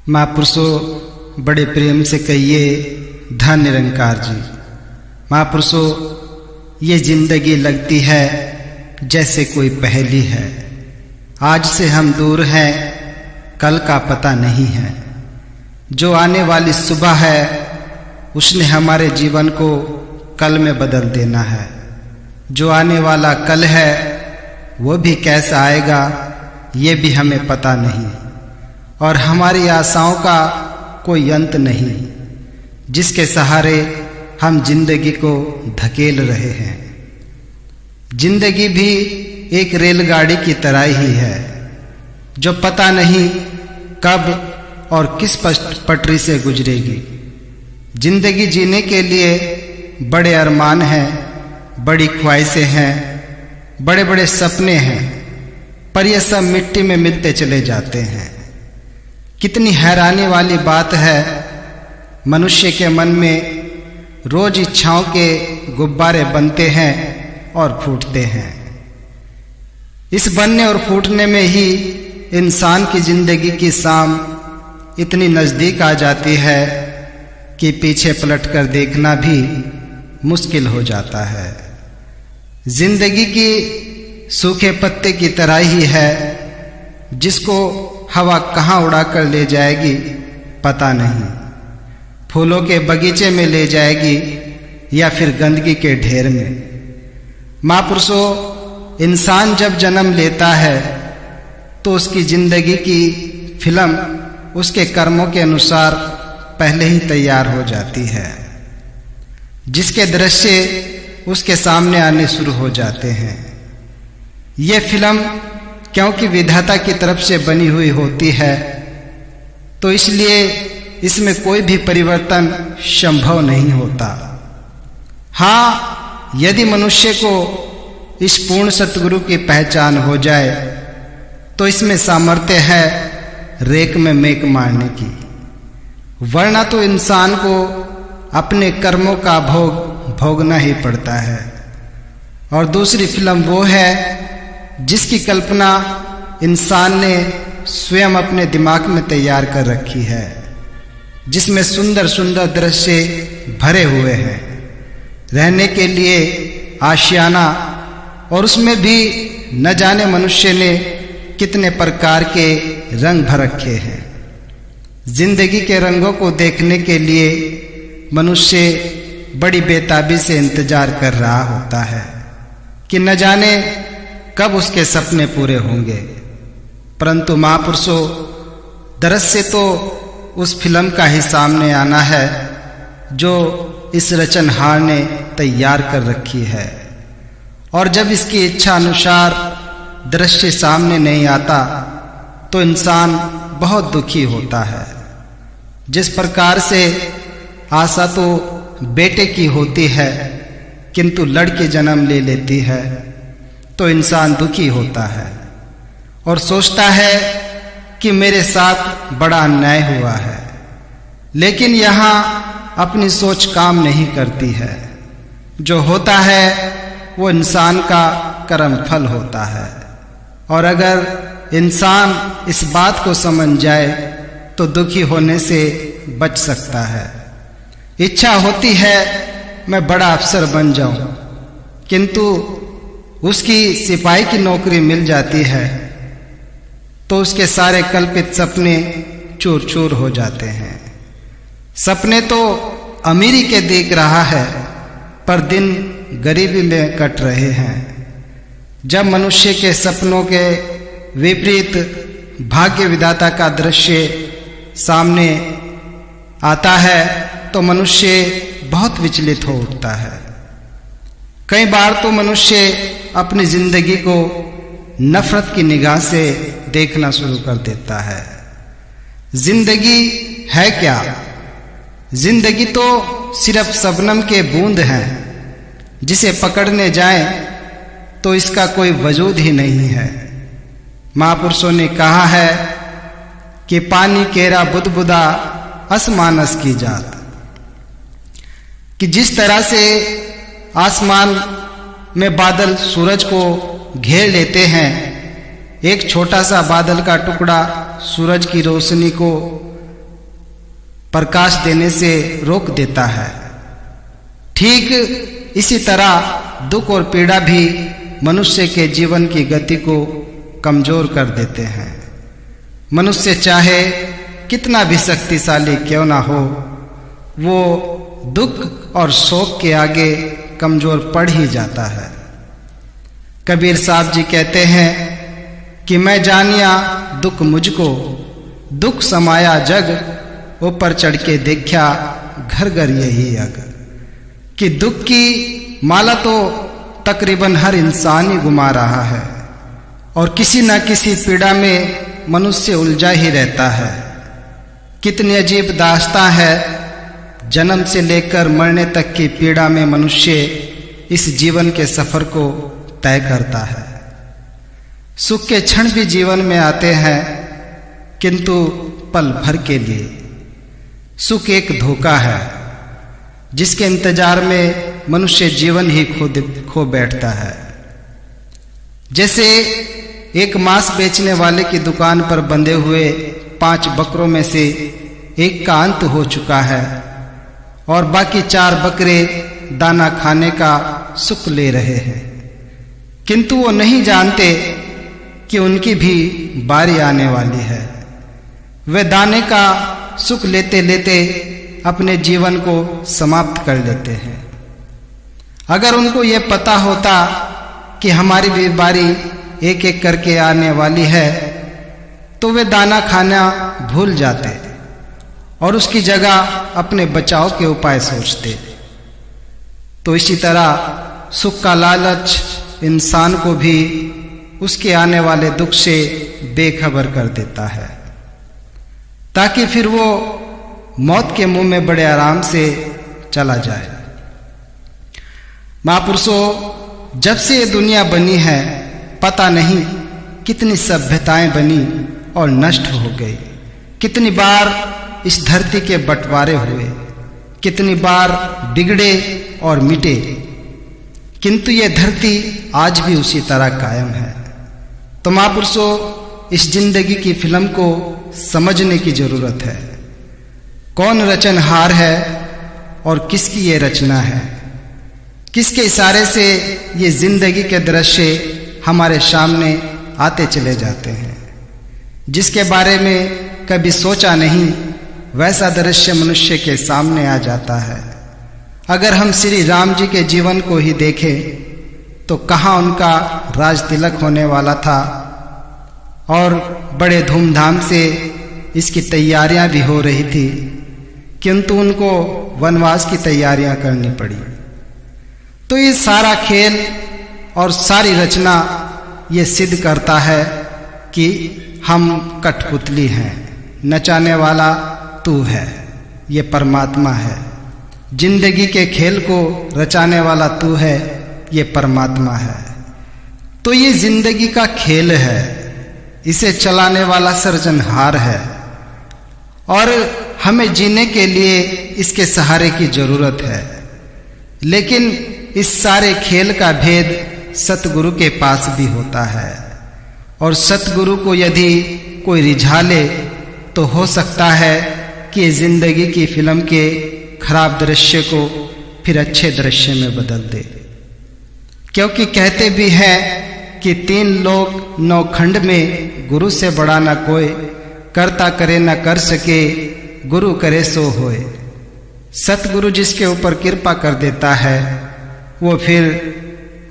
महापुरुषों बड़े प्रेम से कहिए धन निरंकार जी। महापुरुषों ये जिंदगी लगती है जैसे कोई पहेली है। आज से हम दूर हैं, कल का पता नहीं है। जो आने वाली सुबह है उसने हमारे जीवन को कल में बदल देना है। जो आने वाला कल है वो भी कैसा आएगा ये भी हमें पता नहीं, और हमारी आशाओं का कोई अंत नहीं, जिसके सहारे हम जिंदगी को धकेल रहे हैं। जिंदगी भी एक रेलगाड़ी की तरह ही है जो पता नहीं कब और किस पटरी से गुजरेगी। जिंदगी जीने के लिए बड़े अरमान हैं, बड़ी ख्वाहिशें हैं, बड़े बड़े सपने हैं, पर ये सब मिट्टी में मिलते चले जाते हैं। कितनी हैरानी वाली बात है, मनुष्य के मन में रोज इच्छाओं के गुब्बारे बनते हैं और फूटते हैं। इस बनने और फूटने में ही इंसान की जिंदगी की शाम इतनी नजदीक आ जाती है कि पीछे पलटकर देखना भी मुश्किल हो जाता है। जिंदगी की सूखे पत्ते की तरह ही है, जिसको हवा कहाँ उड़ाकर ले जाएगी पता नहीं। फूलों के बगीचे में ले जाएगी या फिर गंदगी के ढेर में। महापुरुषों, इंसान जब जन्म लेता है तो उसकी जिंदगी की फिल्म उसके कर्मों के अनुसार पहले ही तैयार हो जाती है, जिसके दृश्य उसके सामने आने शुरू हो जाते हैं। ये फिल्म क्योंकि विधाता की तरफ से बनी हुई होती है तो इसलिए इसमें कोई भी परिवर्तन संभव नहीं होता। हाँ, यदि मनुष्य को इस पूर्ण सतगुरु की पहचान हो जाए तो इसमें सामर्थ्य है रेक में मेक मारने की, वरना तो इंसान को अपने कर्मों का भोग भोगना ही पड़ता है। और दूसरी फिल्म वो है जिसकी कल्पना इंसान ने स्वयं अपने दिमाग में तैयार कर रखी है, जिसमें सुंदर सुंदर दृश्य भरे हुए हैं, रहने के लिए आशियाना, और उसमें भी न जाने मनुष्य ने कितने प्रकार के रंग भर रखे हैं। जिंदगी के रंगों को देखने के लिए मनुष्य बड़ी बेताबी से इंतजार कर रहा होता है कि न जाने कब उसके सपने पूरे होंगे। परंतु महापुरुषों, दृश्य तो उस फिल्म का ही सामने आना है जो इस रचनहार ने तैयार कर रखी है, और जब इसकी इच्छा अनुसार दृश्य सामने नहीं आता तो इंसान बहुत दुखी होता है। जिस प्रकार से आशा तो बेटे की होती है किंतु लड़की जन्म ले लेती है तो इंसान दुखी होता है और सोचता है कि मेरे साथ बड़ा अन्याय हुआ है। लेकिन यहाँ अपनी सोच काम नहीं करती है। जो होता है वो इंसान का कर्म फल होता है, और अगर इंसान इस बात को समझ जाए तो दुखी होने से बच सकता है। इच्छा होती है मैं बड़ा अफसर बन जाऊं, किंतु उसकी सिपाही की नौकरी मिल जाती है तो उसके सारे कल्पित सपने चूर चूर हो जाते हैं। सपने तो अमीरी के देख रहा है पर दिन गरीबी में कट रहे हैं। जब मनुष्य के सपनों के विपरीत भाग्य विधाता का दृश्य सामने आता है तो मनुष्य बहुत विचलित हो उठता है। कई बार तो मनुष्य अपनी जिंदगी को नफरत की निगाह से देखना शुरू कर देता है। जिंदगी है क्या? जिंदगी तो सिर्फ शबनम के बूंद हैं, जिसे पकड़ने जाएं तो इसका कोई वजूद ही नहीं है। महापुरुषों ने कहा है कि पानी केरा बुदबुदा असमानस की जात, कि जिस तरह से आसमान में बादल सूरज को घेर लेते हैं, एक छोटा सा बादल का टुकड़ा सूरज की रोशनी को प्रकाश देने से रोक देता है। ठीक इसी तरह दुख और पीड़ा भी मनुष्य के जीवन की गति को कमजोर कर देते हैं। मनुष्य चाहे कितना भी शक्तिशाली क्यों ना हो, वो दुख और शोक के आगे कमजोर पड़ ही जाता है। कबीर साहब जी कहते हैं कि मैं जानिया दुख मुझको, दुख समाया जग, ऊपर चढ़ के देखा घर घर यही अग। कि दुख की माला तो तकरीबन हर इंसान ही घुमा रहा है और किसी न किसी पीड़ा में मनुष्य उलझा ही रहता है। कितनी अजीब दास्तां है, जन्म से लेकर मरने तक की पीड़ा में मनुष्य इस जीवन के सफर को तय करता है। सुख के क्षण भी जीवन में आते हैं, किंतु पल भर के लिए। सुख एक धोखा है जिसके इंतजार में मनुष्य जीवन ही खो बैठता है। जैसे एक मांस बेचने वाले की दुकान पर बंधे हुए 5 बकरों में से एक का अंत हो चुका है और बाकी 4 बकरे दाना खाने का सुख ले रहे हैं, किंतु वो नहीं जानते कि उनकी भी बारी आने वाली है। वे दाने का सुख लेते लेते अपने जीवन को समाप्त कर लेते हैं। अगर उनको ये पता होता कि हमारी भी बारी एक एक करके आने वाली है, तो वे दाना खाना भूल जाते और उसकी जगह अपने बचाव के उपाय सोचते। तो इसी तरह सुख का लालच इंसान को भी उसके आने वाले दुख से बेखबर कर देता है, ताकि फिर वो मौत के मुंह में बड़े आराम से चला जाए। महापुरुषों, जब से ये दुनिया बनी है, पता नहीं कितनी सभ्यताएं बनी और नष्ट हो गई। कितनी बार इस धरती के बंटवारे हुए, कितनी बार बिगड़े और मिटे, किंतु ये धरती आज भी उसी तरह कायम है। तो महापुरुषों, इस जिंदगी की फिल्म को समझने की जरूरत है। कौन रचनहार है और किसकी ये रचना है, किसके इशारे से ये जिंदगी के दृश्य हमारे सामने आते चले जाते हैं। जिसके बारे में कभी सोचा नहीं, वैसा दृश्य मनुष्य के सामने आ जाता है। अगर हम श्री राम जी के जीवन को ही देखें तो कहाँ उनका राज तिलक होने वाला था और बड़े धूमधाम से इसकी तैयारियां भी हो रही थी, किंतु उनको वनवास की तैयारियां करनी पड़ी। तो ये सारा खेल और सारी रचना ये सिद्ध करता है कि हम कठपुतली हैं, नचाने वाला तू है, ये परमात्मा है। जिंदगी के खेल को रचाने वाला तू है, ये परमात्मा है। तो ये जिंदगी का खेल है, इसे चलाने वाला सृजनहार है और हमें जीने के लिए इसके सहारे की जरूरत है। लेकिन इस सारे खेल का भेद सतगुरु के पास भी होता है और सतगुरु को यदि कोई रिझा ले तो हो सकता है कि जिंदगी की फिल्म के खराब दृश्य को फिर अच्छे दृश्य में बदल दे। क्योंकि कहते भी हैं कि 3 लोक 9 खंड में गुरु से बड़ा न कोई, करता करे न कर सके, गुरु करे सो होए। सतगुरु जिसके ऊपर कृपा कर देता है वो फिर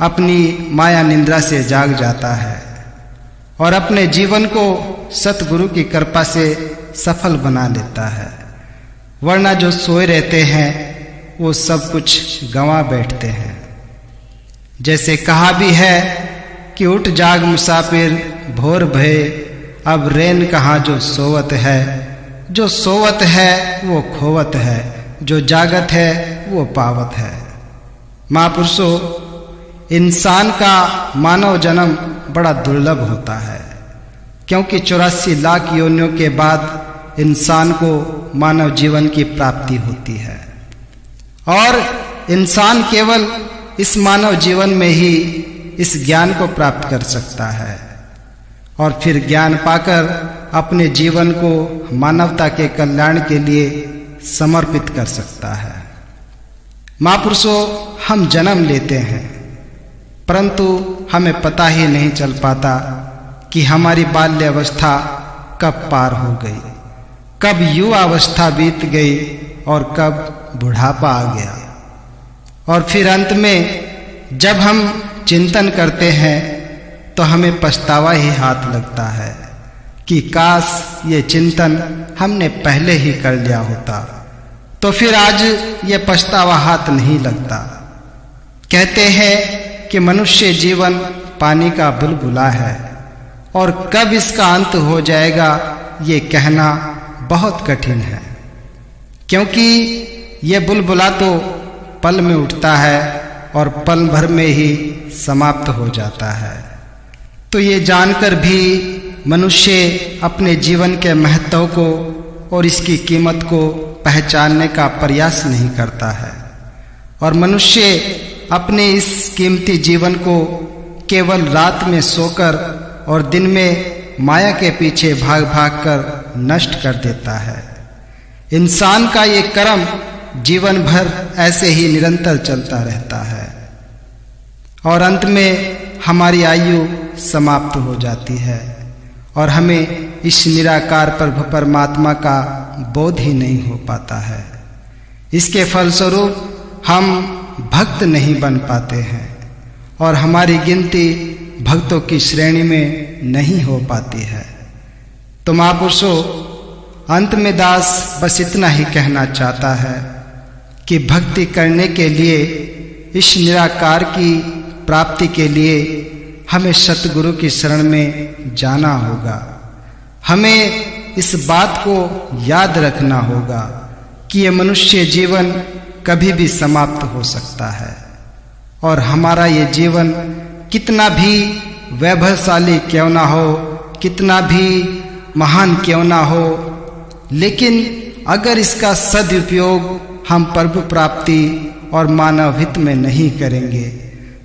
अपनी माया निंद्रा से जाग जाता है और अपने जीवन को सतगुरु की कृपा से सफल बना लेता है। वरना जो सोए रहते हैं वो सब कुछ गंवा बैठते हैं। जैसे कहा भी है कि उठ जाग मुसाफिर भोर भये, अब रैन कहाँ जो सोवत है। जो सोवत है वो खोवत है, जो जागत है वो पावत है। महापुरुषों, इंसान का मानव जन्म बड़ा दुर्लभ होता है, क्योंकि 84 लाख योनियों के बाद इंसान को मानव जीवन की प्राप्ति होती है और इंसान केवल इस मानव जीवन में ही इस ज्ञान को प्राप्त कर सकता है और फिर ज्ञान पाकर अपने जीवन को मानवता के कल्याण के लिए समर्पित कर सकता है। महापुरुषों, हम जन्म लेते हैं, परंतु हमें पता ही नहीं चल पाता कि हमारी बाल्य अवस्था कब पार हो गई, कब युवा अवस्था बीत गई और कब बुढ़ापा आ गया। और फिर अंत में जब हम चिंतन करते हैं तो हमें पछतावा ही हाथ लगता है कि काश ये चिंतन हमने पहले ही कर लिया होता, तो फिर आज ये पछतावा हाथ नहीं लगता। कहते हैं कि मनुष्य जीवन पानी का बुलबुला है और कब इसका अंत हो जाएगा ये कहना बहुत कठिन है, क्योंकि ये बुलबुला तो पल में उठता है और पल भर में ही समाप्त हो जाता है। तो ये जानकर भी मनुष्य अपने जीवन के महत्व को और इसकी कीमत को पहचानने का प्रयास नहीं करता है, और मनुष्य अपने इस कीमती जीवन को केवल रात में सोकर और दिन में माया के पीछे भाग भाग कर नष्ट कर देता है। इंसान का ये कर्म जीवन भर ऐसे ही निरंतर चलता रहता है और अंत में हमारी आयु समाप्त हो जाती है और हमें इस निराकार प्रभु परमात्मा का बोध ही नहीं हो पाता है। इसके फलस्वरूप हम भक्त नहीं बन पाते हैं और हमारी गिनती भक्तों की श्रेणी में नहीं हो पाती है। तो महापुरुषों, अंत में दास बस इतना ही कहना चाहता है कि भक्ति करने के लिए, इस निराकार की प्राप्ति के लिए हमें सतगुरु की शरण में जाना होगा। हमें इस बात को याद रखना होगा कि ये मनुष्य जीवन कभी भी समाप्त हो सकता है और हमारा ये जीवन कितना भी वैभवशाली क्यों ना हो, कितना भी महान क्यों ना हो, लेकिन अगर इसका सदुपयोग हम प्रभु प्राप्ति और मानव हित में नहीं करेंगे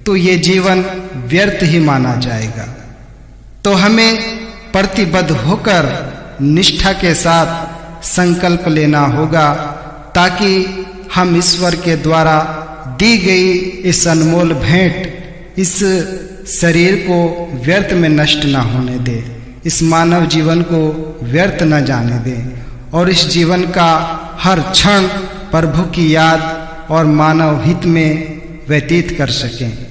तो ये जीवन व्यर्थ ही माना जाएगा। तो हमें प्रतिबद्ध होकर निष्ठा के साथ संकल्प लेना होगा ताकि हम ईश्वर के द्वारा दी गई इस अनमोल भेंट, इस शरीर को व्यर्थ में नष्ट ना होने दे, इस मानव जीवन को व्यर्थ न जाने दें और इस जीवन का हर क्षण प्रभु की याद और मानव हित में व्यतीत कर सकें।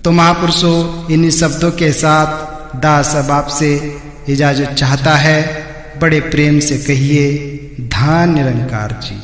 तो महापुरुषों, इन्हीं शब्दों के साथ दास अब आपसे इजाजत चाहता है। बड़े प्रेम से कहिए, धन्य निरंकार जी।